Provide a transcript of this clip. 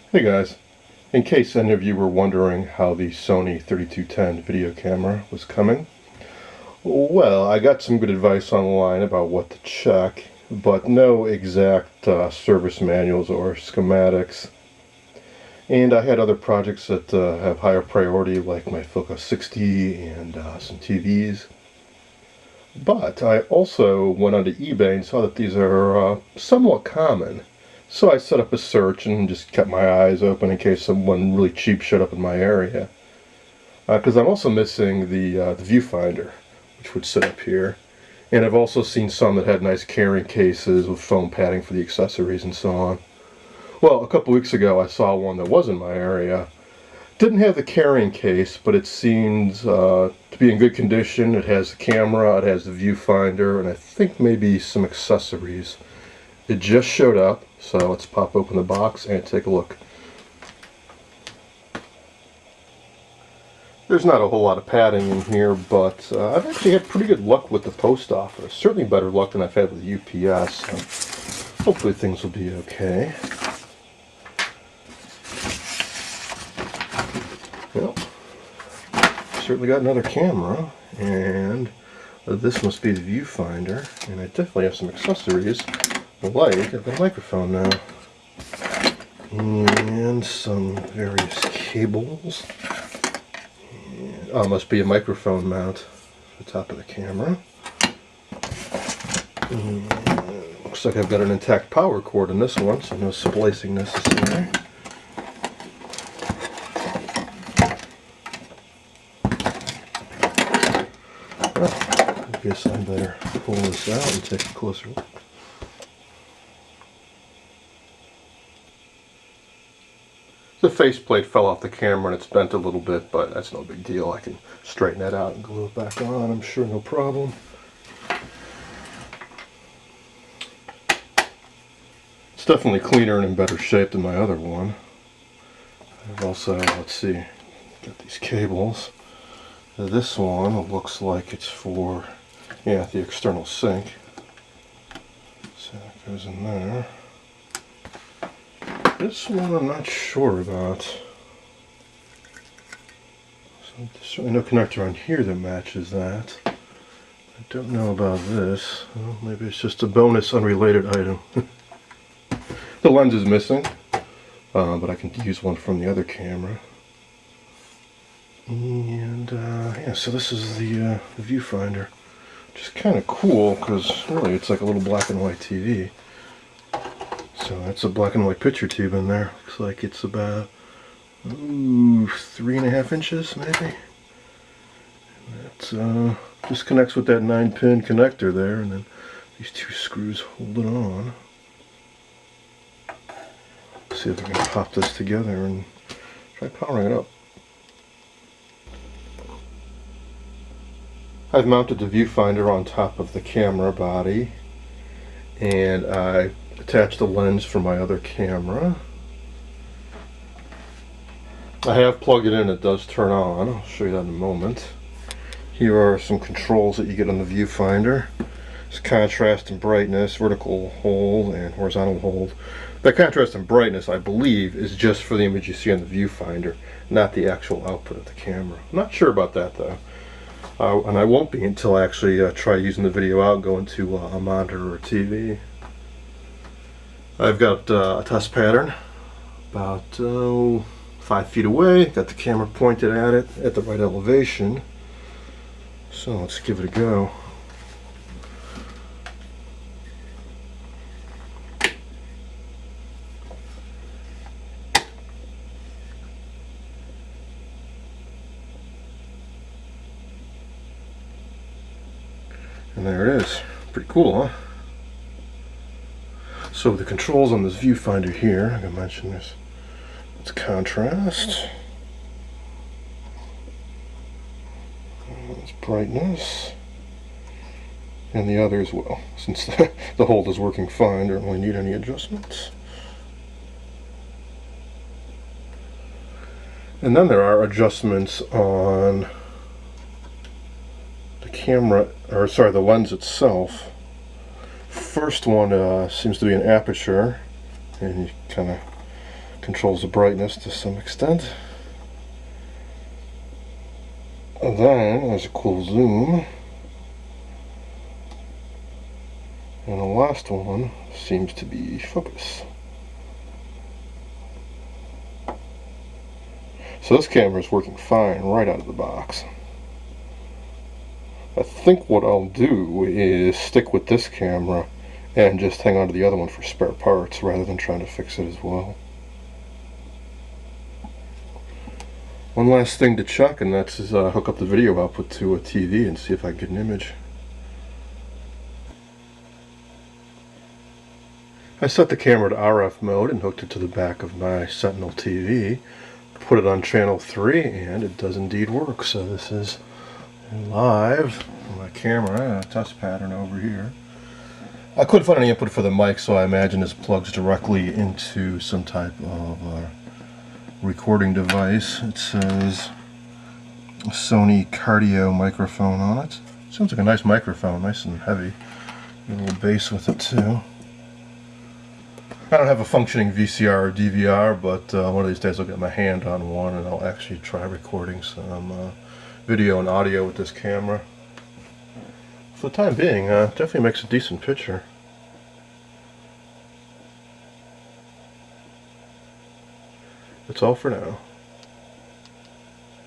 Hey guys, in case any of you were wondering how the Sony 3210 video camera was coming, well, I got some good advice online about what to check, but no exact service manuals or schematics. And I had other projects that have higher priority, like my Focus 60 and some TVs. But I also went onto eBay and saw that these are somewhat common. So I set up a search and just kept my eyes open in case someone really cheap showed up in my area. Because I'm also missing the viewfinder, which would sit up here. And I've also seen some that had nice carrying cases with foam padding for the accessories and so on. Well, a couple weeks ago I saw one that was in my area. Didn't have the carrying case, but it seems to be in good condition. It has the camera, it has the viewfinder, and I think maybe some accessories. It just showed up, so let's pop open the box and take a look. There's not a whole lot of padding in here, but I've actually had pretty good luck with the post office. Certainly better luck than I've had with UPS, so hopefully things will be okay. Well, certainly got another camera, and this must be the viewfinder, and I definitely have some accessories. Like, I've got a microphone now, and some various cables. And, oh, must be a microphone mount at the top of the camera. And looks like I've got an intact power cord in this one, so no splicing necessary. Well, I guess I better pull this out and take a closer look. The faceplate fell off the camera and it's bent a little bit, but that's no big deal. I can straighten that out and glue it back on, I'm sure, no problem. It's definitely cleaner and in better shape than my other one. I've also, let's see, got these cables. This one looks like it's for, yeah, the external sink. So that goes in there. This one I'm not sure about. So there's certainly no connector on here that matches that. I don't know about this. Well, maybe it's just a bonus unrelated item. The lens is missing, but I can use one from the other camera. And yeah, so this is the viewfinder, which is kind of cool because really it's like a little black and white TV. So that's a black and white picture tube in there. Looks like it's about 3.5 inches maybe. That just connects with that 9-pin connector there, and then these two screws hold it on. Let's see if we can pop this together and try powering it up. I've mounted the viewfinder on top of the camera body, and I attached the lens for my other camera. I have plugged it in, it does turn on. I'll show you that in a moment. Here are some controls that you get on the viewfinder. It's contrast and brightness, vertical hold and horizontal hold. The contrast and brightness, I believe, is just for the image you see on the viewfinder, not the actual output of the camera. I'm not sure about that though. And I won't be until I actually try using the video out, go into a monitor or TV. I've got a test pattern about 5 feet away. Got the camera pointed at it at the right elevation. So let's give it a go. And there it is. Pretty cool, huh? So the controls on this viewfinder here, like I mentioned, it's contrast, it's brightness, and the other as well. Since the hold is working fine, don't really need any adjustments. And then there are adjustments on the camera, or sorry, the lens itself. First one seems to be an aperture, and you kind of controls the brightness to some extent. And then there's a cool zoom. And the last one seems to be focus. So this camera is working fine right out of the box. I think what I'll do is stick with this camera and just hang on to the other one for spare parts rather than trying to fix it as well. One last thing to check, and that's hook up the video output to a TV and see if I can get an image. I set the camera to RF mode and hooked it to the back of my Sentinel TV. Put it on channel 3 and it does indeed work. So this is live on my camera, a test pattern over here. I couldn't find any input for the mic, so I imagine this plugs directly into some type of recording device. It says Sony cardio microphone on it. Sounds like a nice microphone, nice and heavy. A little bass with it too. I don't have a functioning VCR or DVR, but one of these days I'll get my hand on one and I'll actually try recording some video and audio with this camera. For the time being, definitely makes a decent picture. That's all for now.